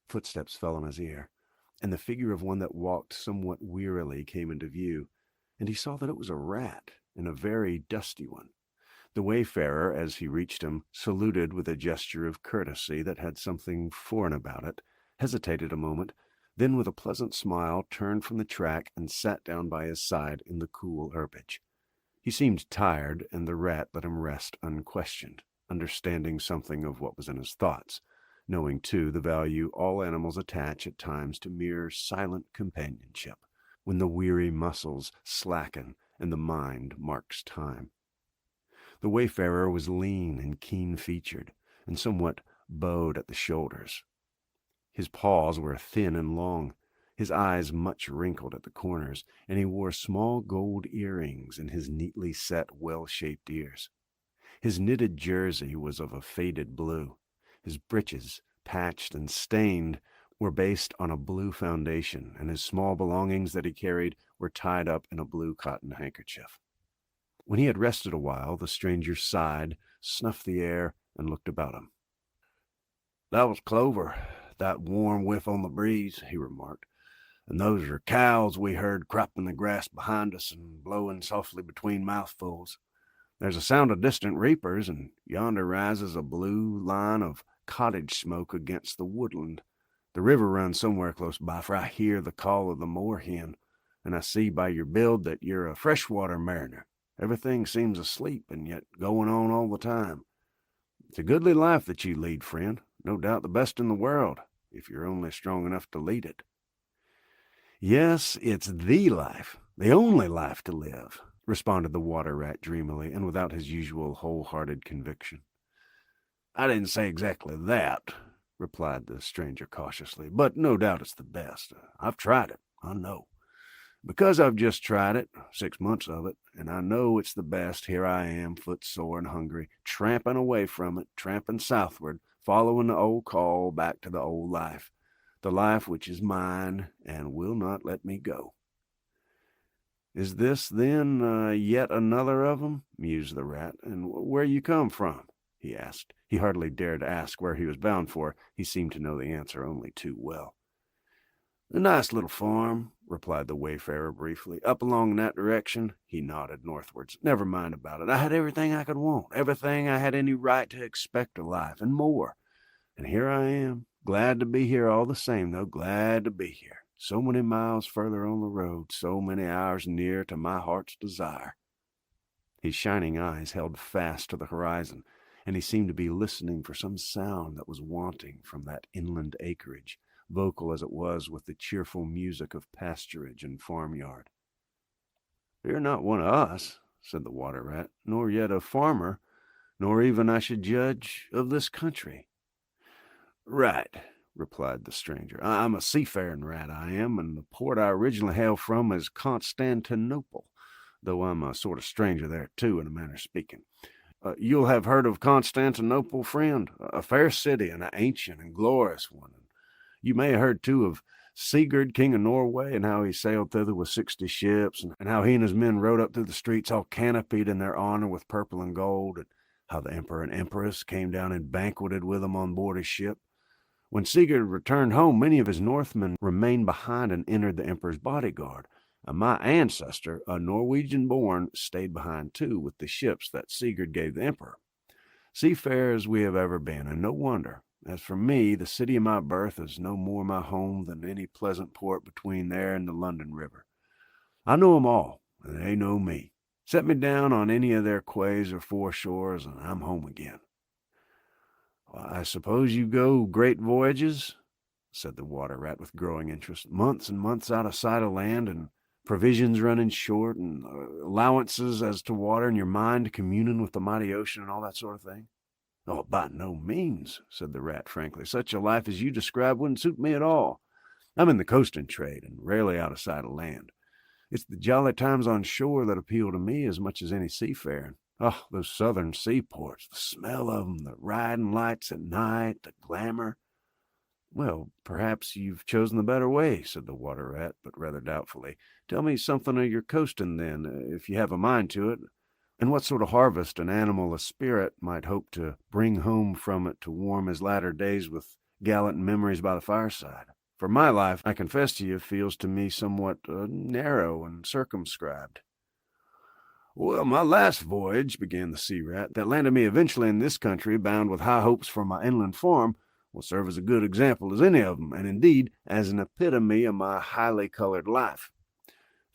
Footsteps fell on his ear, and the figure of one that walked somewhat wearily came into view, and he saw that it was a rat, and a very dusty one. The wayfarer, as he reached him, saluted with a gesture of courtesy that had something foreign about it, hesitated a moment, then with a pleasant smile turned from the track and sat down by his side in the cool herbage. He seemed tired, and the rat let him rest unquestioned, understanding something of what was in his thoughts, knowing, too, the value all animals attach at times to mere silent companionship, when the weary muscles slacken and the mind marks time. The wayfarer was lean and keen-featured, and somewhat bowed at the shoulders. His paws were thin and long, his eyes much wrinkled at the corners, and he wore small gold earrings in his neatly set, well-shaped ears. His knitted jersey was of a faded blue. His breeches, patched and stained, were based on a blue foundation, and his small belongings that he carried were tied up in a blue cotton handkerchief. When he had rested a while, the stranger sighed, snuffed the air, and looked about him. "That was clover, that warm whiff on the breeze," he remarked. "And those are cows we heard cropping the grass behind us and blowing softly between mouthfuls. There's a sound of distant reapers, and yonder rises a blue line of cottage smoke against the woodland. The river runs somewhere close by, for I hear the call of the moorhen, and I see by your build that you're a freshwater mariner. Everything seems asleep, and yet going on all the time. It's a goodly life that you lead, friend, no doubt the best in the world, if you're only strong enough to lead it." "Yes, it's the life, the only life to live," responded the water rat dreamily, and without his usual wholehearted conviction. "I didn't say exactly that," replied the stranger cautiously, "but no doubt it's the best. I've tried it. I know. Because I've just tried it, 6 months of it, and I know it's the best, here I am, footsore and hungry, tramping away from it, tramping southward, following the old call back to the old life, the life which is mine and will not let me go. Is this, then, yet another of 'em? Mused the rat. And where you come from? He asked. He hardly dared ask where he was bound for. He seemed to know the answer only too well. A nice little farm, replied the wayfarer briefly. Up along that direction. He nodded northwards. Never mind about it. I had everything I could want, everything I had any right to expect of life, and more. And here I am. Glad to be here all the same, though. Glad to be here. So many miles further on the road, so many hours near to my heart's desire. His shining eyes held fast to the horizon, and he seemed to be listening for some sound that was wanting from that inland acreage, vocal as it was with the cheerful music of pasturage and farmyard. You're not one of us, said the water rat, nor yet a farmer, nor even, I should judge, of this country. Right, replied the stranger. I'm a seafaring rat, I am, and the port I originally hail from is Constantinople, though I'm a sort of stranger there, too, in a manner of speaking. You'll have heard of Constantinople, friend, a fair city and an ancient and glorious one. You may have heard, too, of Sigurd, king of Norway, and how he sailed thither with 60 ships, and how he and his men rode up through the streets all canopied in their honor with purple and gold, and how the emperor and empress came down and banqueted with them on board his ship. When Sigurd returned home, many of his Northmen remained behind and entered the emperor's bodyguard. And my ancestor, a Norwegian-born, stayed behind, too, with the ships that Sigurd gave the emperor. Seafarers we have ever been, and no wonder. As for me, the city of my birth is no more my home than any pleasant port between there and the London River. I know 'em all, and they know me. Set me down on any of their quays or foreshores, and I'm home again. I suppose you go great voyages, said the water rat with growing interest. Months and months out of sight of land, and provisions running short, and allowances as to water, and your mind communing with the mighty ocean and all that sort of thing. Oh, by no means, said the rat frankly. Such a life as you describe wouldn't suit me at all. I'm in the coasting trade and rarely out of sight of land. It's the jolly times on shore that appeal to me as much as any seafaring. Oh, those southern seaports, the smell of them, the riding lights at night, the glamour. Well, perhaps you've chosen the better way, said the water rat, but rather doubtfully. Tell me something of your coasting, then, if you have a mind to it, and what sort of harvest an animal of spirit might hope to bring home from it to warm his latter days with gallant memories by the fireside. For my life, I confess to you, feels to me somewhat narrow and circumscribed. Well, my last voyage, began the sea rat, that landed me eventually in this country, bound with high hopes for my inland farm, will serve as a good example as any of them, and indeed as an epitome of my highly colored life.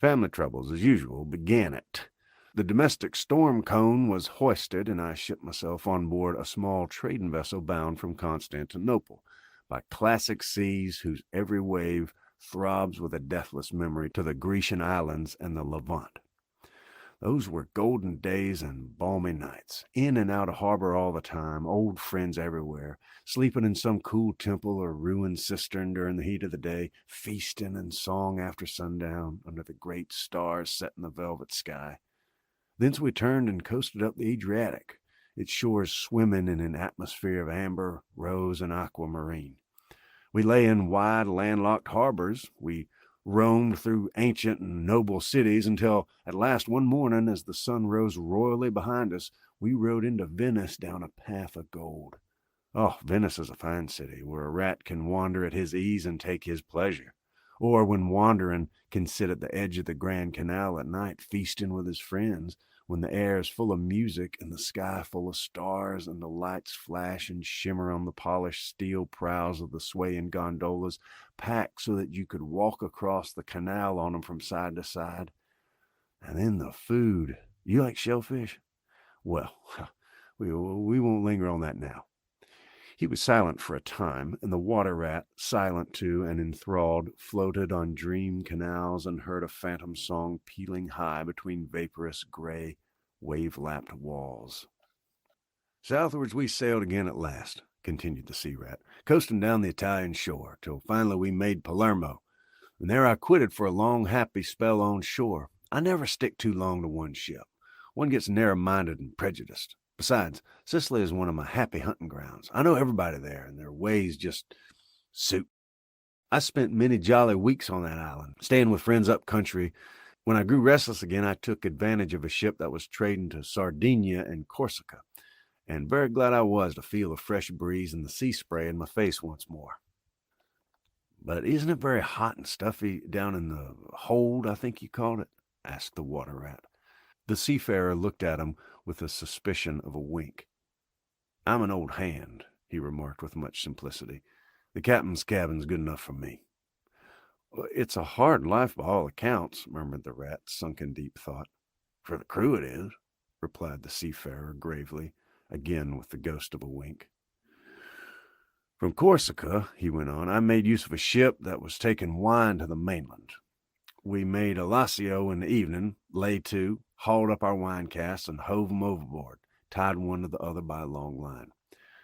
Family troubles, as usual, began it. The domestic storm cone was hoisted, and I shipped myself on board a small trading vessel bound from Constantinople, by classic seas whose every wave throbs with a deathless memory to the Grecian islands and the Levant. Those were golden days and balmy nights, in and out of harbor all the time, old friends everywhere, sleeping in some cool temple or ruined cistern during the heat of the day, feasting and song after sundown under the great stars set in the velvet sky. Thence we turned and coasted up the Adriatic, its shores swimming in an atmosphere of amber, rose, and aquamarine. We lay in wide, landlocked harbors. We roamed through ancient and noble cities until, at last, one morning, as the sun rose royally behind us, we rode into Venice down a path of gold. Oh, Venice is a fine city, where a rat can wander at his ease and take his pleasure, or, when wandering, can sit at the edge of the Grand Canal at night, feasting with his friends, when the air is full of music and the sky full of stars, and the lights flash and shimmer on the polished steel prows of the swaying gondolas, packed so that you could walk across the canal on them from side to side. And then the food. You like shellfish? Well, we won't linger on that now. He was silent for a time, and the water rat, silent too and enthralled, floated on dream canals and heard a phantom song pealing high between vaporous gray, wave-lapped walls. Southwards we sailed again at last, continued the sea rat, coasting down the Italian shore, till finally we made Palermo. And there I quitted for a long, happy spell on shore. I never stick too long to one ship. One gets narrow-minded and prejudiced. Besides, Sicily is one of my happy hunting grounds. I know everybody there, and their ways just suit. I spent many jolly weeks on that island, staying with friends up country. When I grew restless again, I took advantage of a ship that was trading to Sardinia and Corsica, and very glad I was to feel the fresh breeze and the sea spray in my face once more. But isn't it very hot and stuffy down in the hold, I think you called it? Asked the water rat. The seafarer looked at him with the suspicion of a wink. I'm an old hand, he remarked with much simplicity. The captain's cabin's good enough for me. It's a hard life by all accounts, murmured the rat, sunk in deep thought. For the crew it is, replied the seafarer gravely, again with the ghost of a wink. From Corsica, he went on, I made use of a ship that was taking wine to the mainland. We made a lacio in the evening, lay to, hauled up our wine casks, and hove 'em overboard, tied one to the other by a long line.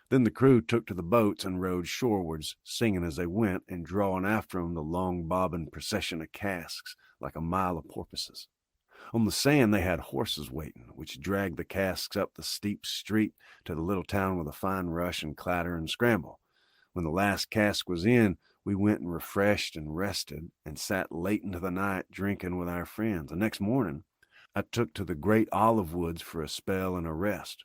Then the crew took to the boats and rowed shorewards, singing as they went, and drawing after 'em the long bobbing procession of casks, like a mile of porpoises. On the sand they had horses waiting, which dragged the casks up the steep street to the little town with a fine rush and clatter and scramble. When the last cask was in, we went and refreshed and rested, and sat late into the night drinking with our friends. The next morning, I took to the great olive woods for a spell and a rest.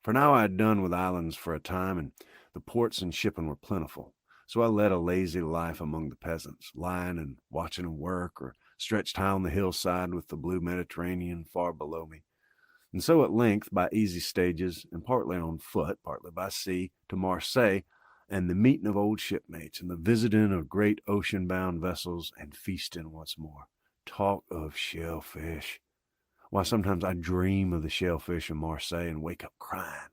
For now I had done with islands for a time, and the ports and shipping were plentiful. So I led a lazy life among the peasants, lying and watching them work, or stretched high on the hillside with the blue Mediterranean far below me. And so at length, by easy stages, and partly on foot, partly by sea, to Marseille, and the meeting of old shipmates, and the visiting of great ocean-bound vessels, and feasting once more. Talk of shellfish. Why, sometimes I dream of the shellfish in Marseille and wake up crying.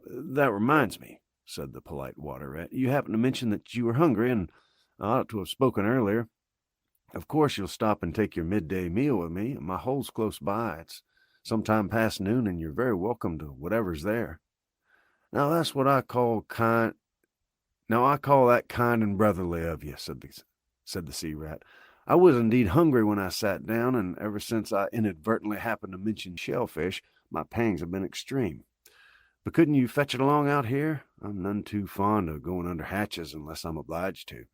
That reminds me, said the polite water rat. You happened to mention that you were hungry, and I ought to have spoken earlier. Of course you'll stop and take your midday meal with me. My hole's close by. It's some time past noon, and you're very welcome to whatever's there. Now that's what I call kind... Now I call that kind and brotherly of you, said the sea rat. I was indeed hungry when I sat down, and ever since I inadvertently happened to mention shellfish, my pangs have been extreme. But couldn't you fetch it along out here? I'm none too fond of going under hatches unless I'm obliged to.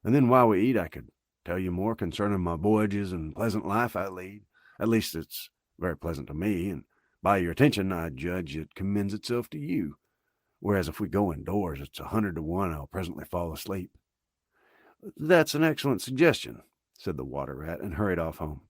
And then while we eat, I could tell you more concerning my voyages and pleasant life I lead. At least it's very pleasant to me, and by your attention I judge it commends itself to you. Whereas if we go indoors, it's 100 to 1 I'll presently fall asleep. That's an excellent suggestion, said the water rat, and hurried off home.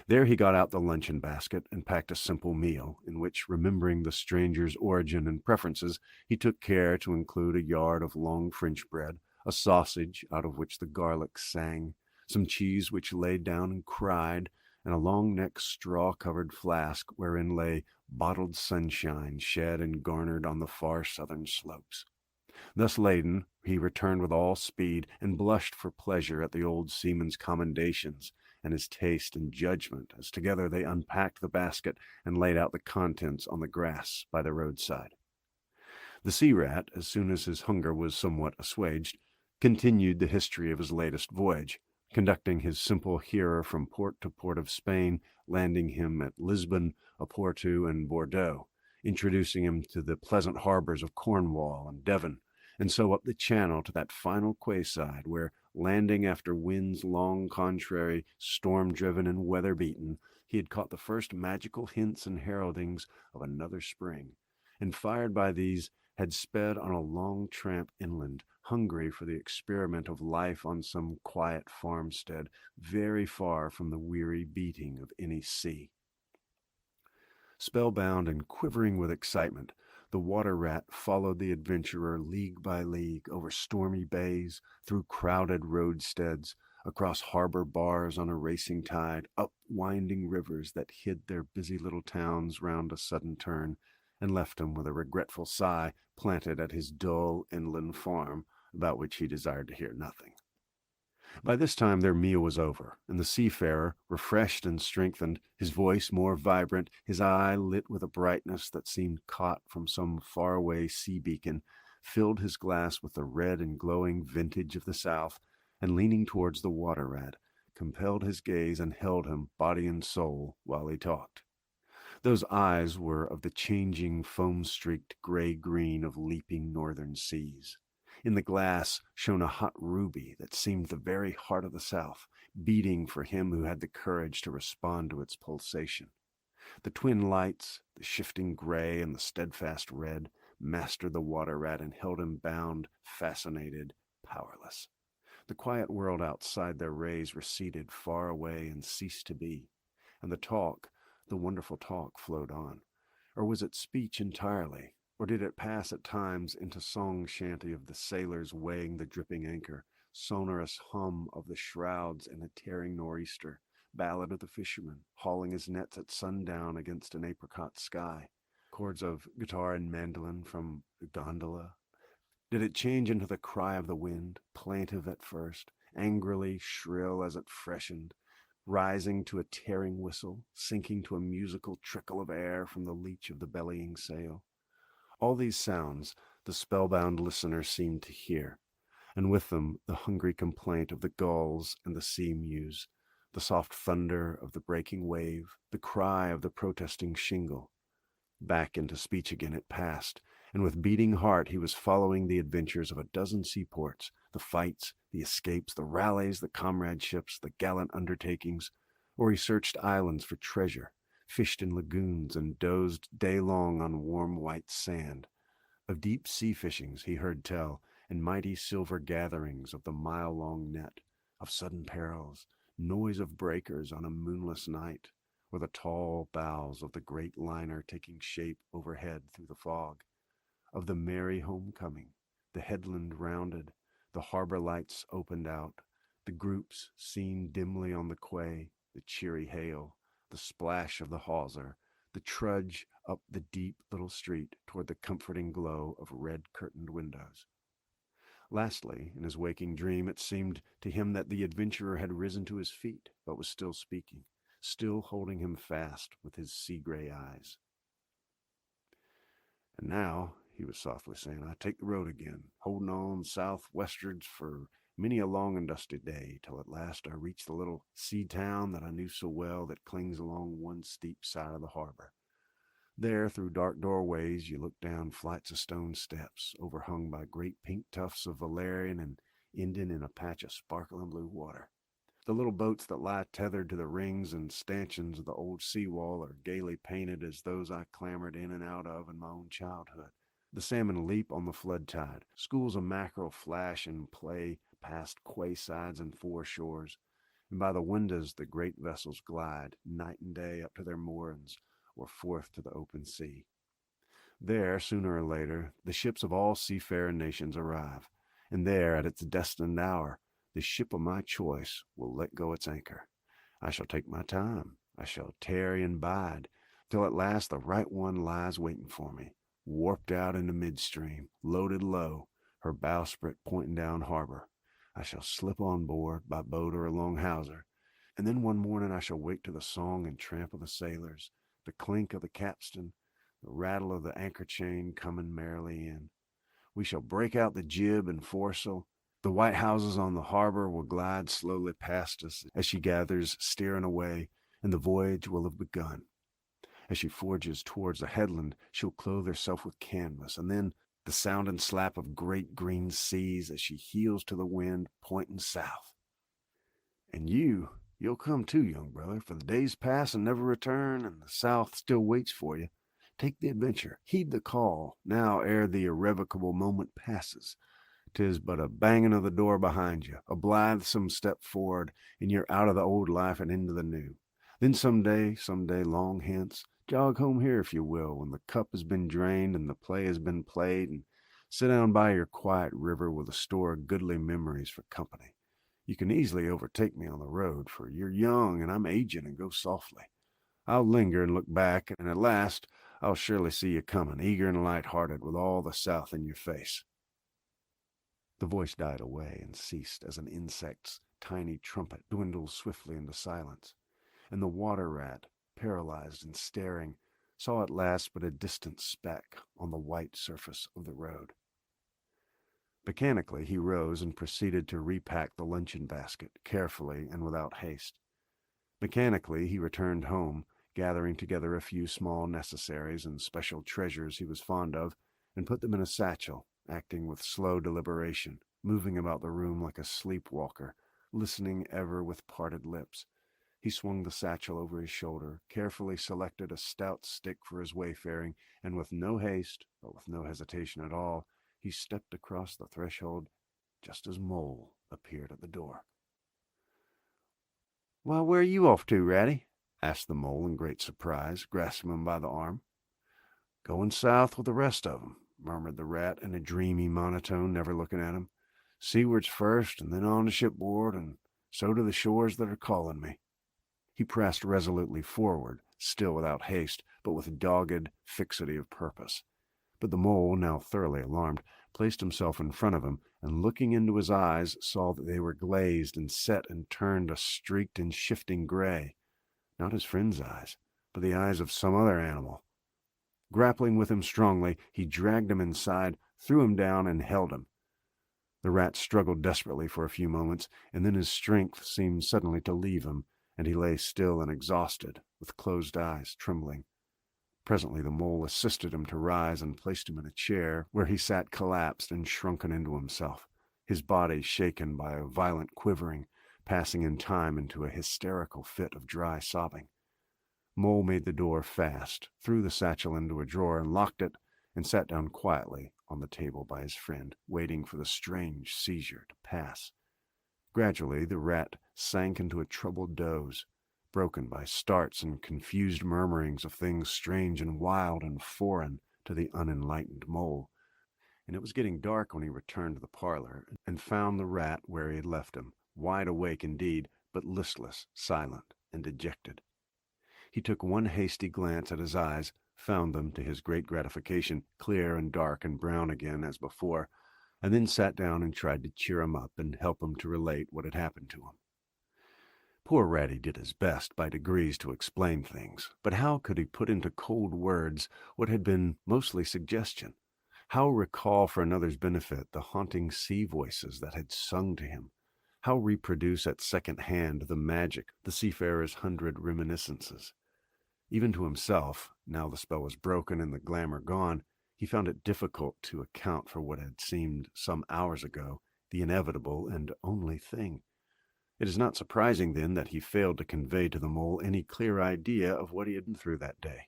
There he got out the luncheon basket and packed a simple meal, in which, remembering the stranger's origin and preferences, he took care to include a yard of long French bread, a sausage out of which the garlic sang, some cheese which laid down and cried, and a long-necked straw-covered flask wherein lay bottled sunshine shed and garnered on the far southern slopes. Thus laden, he returned with all speed, and blushed for pleasure at the old seaman's commendations and his taste and judgment, as together they unpacked the basket and laid out the contents on the grass by the roadside. The sea rat, as soon as his hunger was somewhat assuaged, continued the history of his latest voyage, conducting his simple hearer from port to port of Spain, landing him at Lisbon, Oporto, and Bordeaux, introducing him to the pleasant harbors of Cornwall and Devon, and so up the channel to that final quayside where, landing after winds long contrary, storm-driven and weather-beaten, he had caught the first magical hints and heraldings of another spring, and fired by these, had sped on a long tramp inland, hungry for the experiment of life on some quiet farmstead, very far from the weary beating of any sea. Spellbound and quivering with excitement, the water rat followed the adventurer league by league, over stormy bays, through crowded roadsteads, across harbor bars on a racing tide, up winding rivers that hid their busy little towns round a sudden turn, and left him with a regretful sigh planted at his dull inland farm, about which he desired to hear nothing. By this time their meal was over, and the seafarer, refreshed and strengthened, his voice more vibrant, his eye lit with a brightness that seemed caught from some faraway sea beacon, filled his glass with the red and glowing vintage of the south, and leaning towards the water rat, compelled his gaze and held him body and soul while he talked. Those eyes were of the changing, foam-streaked gray-green of leaping northern seas. In the glass shone a hot ruby that seemed the very heart of the South, beating for him who had the courage to respond to its pulsation. The twin lights, the shifting gray and the steadfast red, mastered the water rat and held him bound, fascinated, powerless. The quiet world outside their rays receded far away and ceased to be, and the talk, the wonderful talk, flowed on. Or was it speech entirely? Or did it pass at times into song shanty of the sailors weighing the dripping anchor, sonorous hum of the shrouds in a tearing nor'easter, ballad of the fisherman hauling his nets at sundown against an apricot sky, chords of guitar and mandolin from a gondola? Did it change into the cry of the wind, plaintive at first, angrily shrill as it freshened, rising to a tearing whistle, sinking to a musical trickle of air from the leach of the bellying sail? All these sounds the spellbound listener seemed to hear, and with them the hungry complaint of the gulls and the sea mews, the soft thunder of the breaking wave, the cry of the protesting shingle. Back into speech again it passed, and with beating heart he was following the adventures of a dozen seaports, the fights, the escapes, the rallies, the comradeships, the gallant undertakings, or he searched islands for treasure, fished in lagoons, and dozed day long on warm white sand. Of deep sea fishings he heard tell, and mighty silver gatherings of the mile-long net, of sudden perils, noise of breakers on a moonless night, or the tall bows of the great liner taking shape overhead through the fog, of the merry homecoming, the headland rounded, the harbor lights opened out, the groups seen dimly on the quay, the cheery hail, the splash of the hawser, the trudge up the deep little street toward the comforting glow of red-curtained windows. Lastly, in his waking dream, it seemed to him that the adventurer had risen to his feet, but was still speaking, still holding him fast with his sea-gray eyes. "And now," he was softly saying, "I take the road again, holding on southwestwards for many a long and dusty day, till at last I reach the little sea town that I knew so well that clings along one steep side of the harbor. There, through dark doorways, you look down flights of stone steps, overhung by great pink tufts of valerian and ending in a patch of sparkling blue water. The little boats that lie tethered to the rings and stanchions of the old seawall are gaily painted as those I clambered in and out of in my own childhood. The salmon leap on the flood tide. Schools of mackerel flash and play past quay sides and foreshores, and by the windows the great vessels glide, night and day, up to their moorings, or forth to the open sea. There, sooner or later, the ships of all seafaring nations arrive, and there, at its destined hour, the ship of my choice will let go its anchor. I shall take my time. I shall tarry and bide, till at last the right one lies waiting for me, warped out into midstream, loaded low, her bowsprit pointing down harbor. I shall slip on board, by boat or along hawser, and then one morning I shall wake to the song and tramp of the sailors, the clink of the capstan, the rattle of the anchor chain coming merrily in. We shall break out the jib and foresail. The white houses on the harbor will glide slowly past us as she gathers steering away, and the voyage will have begun. As she forges towards the headland, she'll clothe herself with canvas, and then the sound and slap of great green seas as she heels to the wind, pointing south. And you'll come too, young brother, for the days pass and never return, and the South still waits for you. Take the adventure, heed the call, now ere the irrevocable moment passes. 'Tis but a banging of the door behind you, a blithesome step forward, and you're out of the old life and into the new. Then some day long hence, jog home here if you will, when the cup has been drained and the play has been played, and sit down by your quiet river with a store of goodly memories for company. You can easily overtake me on the road, for you're young and I'm aging, and go softly. I'll linger and look back, and at last I'll surely see you coming, eager and light-hearted, with all the South in your face." The voice died away and ceased as an insect's tiny trumpet dwindles swiftly into silence, and the water rat, paralyzed and staring, saw at last but a distant speck on the white surface of the road. Mechanically, he rose and proceeded to repack the luncheon basket, carefully and without haste. Mechanically, he returned home, gathering together a few small necessaries and special treasures he was fond of, and put them in a satchel, acting with slow deliberation, moving about the room like a sleepwalker, listening ever with parted lips. He swung the satchel over his shoulder, carefully selected a stout stick for his wayfaring, and with no haste, but with no hesitation at all, he stepped across the threshold just as Mole appeared at the door. "Why, where are you off to, Ratty?" asked the Mole in great surprise, grasping him by the arm. "Going south with the rest of 'em," murmured the Rat in a dreamy monotone, never looking at him. "Seawards first, and then on to shipboard, and so to the shores that are calling me." He pressed resolutely forward, still without haste, but with dogged fixity of purpose. But the Mole, now thoroughly alarmed, placed himself in front of him, and looking into his eyes, saw that they were glazed and set and turned a streaked and shifting gray. Not his friend's eyes, but the eyes of some other animal. Grappling with him strongly, he dragged him inside, threw him down, and held him. The Rat struggled desperately for a few moments, and then his strength seemed suddenly to leave him, and he lay still and exhausted, with closed eyes, trembling. Presently the Mole assisted him to rise and placed him in a chair, where he sat collapsed and shrunken into himself, his body shaken by a violent quivering, passing in time into a hysterical fit of dry sobbing. Mole made the door fast, threw the satchel into a drawer and locked it, and sat down quietly on the table by his friend, waiting for the strange seizure to pass. Gradually the Rat sank into a troubled doze, broken by starts and confused murmurings of things strange and wild and foreign to the unenlightened Mole, and it was getting dark when he returned to the parlor and found the Rat where he had left him, wide awake indeed, but listless, silent, and dejected. He took one hasty glance at his eyes, found them, to his great gratification, clear and dark and brown again as before, and then sat down and tried to cheer him up and help him to relate what had happened to him. Poor Ratty did his best by degrees to explain things, but how could he put into cold words what had been mostly suggestion? How recall for another's benefit the haunting sea voices that had sung to him? How reproduce at second hand the magic, the seafarer's 100 reminiscences? Even to himself, now the spell was broken and the glamour gone, he found it difficult to account for what had seemed some hours ago the inevitable and only thing. It is not surprising, then, that he failed to convey to the Mole any clear idea of what he had been through that day.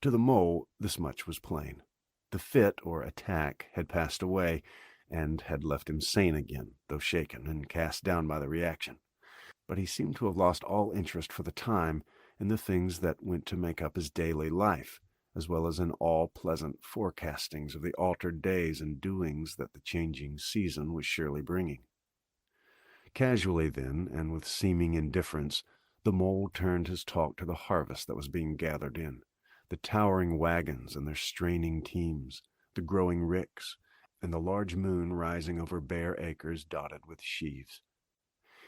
To the Mole, this much was plain. The fit, or attack, had passed away, and had left him sane again, though shaken and cast down by the reaction. But he seemed to have lost all interest for the time in the things that went to make up his daily life, as well as in all pleasant forecastings of the altered days and doings that the changing season was surely bringing. Casually then, and with seeming indifference, the Mole turned his talk to the harvest that was being gathered in, the towering wagons and their straining teams, the growing ricks, and the large moon rising over bare acres dotted with sheaves.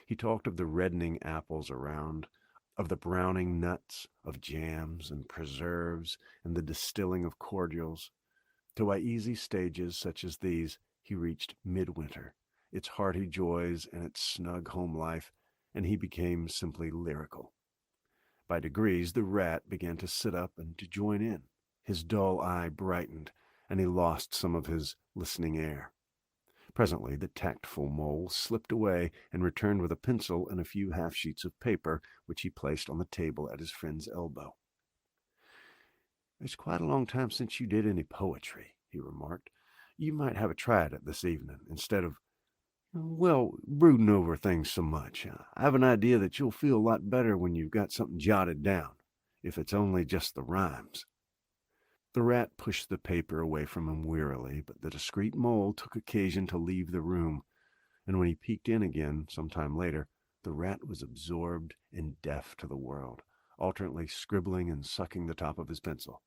He talked of the reddening apples around, of the browning nuts, of jams and preserves, and the distilling of cordials, till by easy stages such as these he reached midwinter, its hearty joys and its snug home life, and he became simply lyrical. By degrees the Rat began to sit up and to join in. His dull eye brightened, and he lost some of his listening air. Presently the tactful Mole slipped away and returned with a pencil and a few half-sheets of paper, which he placed on the table at his friend's elbow. "It's quite a long time since you did any poetry," he remarked. "You might have a try at it this evening, instead of, brooding over things so much. I have an idea that you'll feel a lot better when you've got something jotted down, if it's only just the rhymes." The Rat pushed the paper away from him wearily, but the discreet Mole took occasion to leave the room, and when he peeked in again some time later, the Rat was absorbed and deaf to the world, alternately scribbling and sucking the top of his pencil.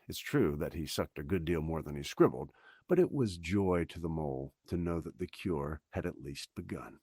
It's true that he sucked a good deal more than he scribbled, but it was joy to the Mole to know that the cure had at least begun.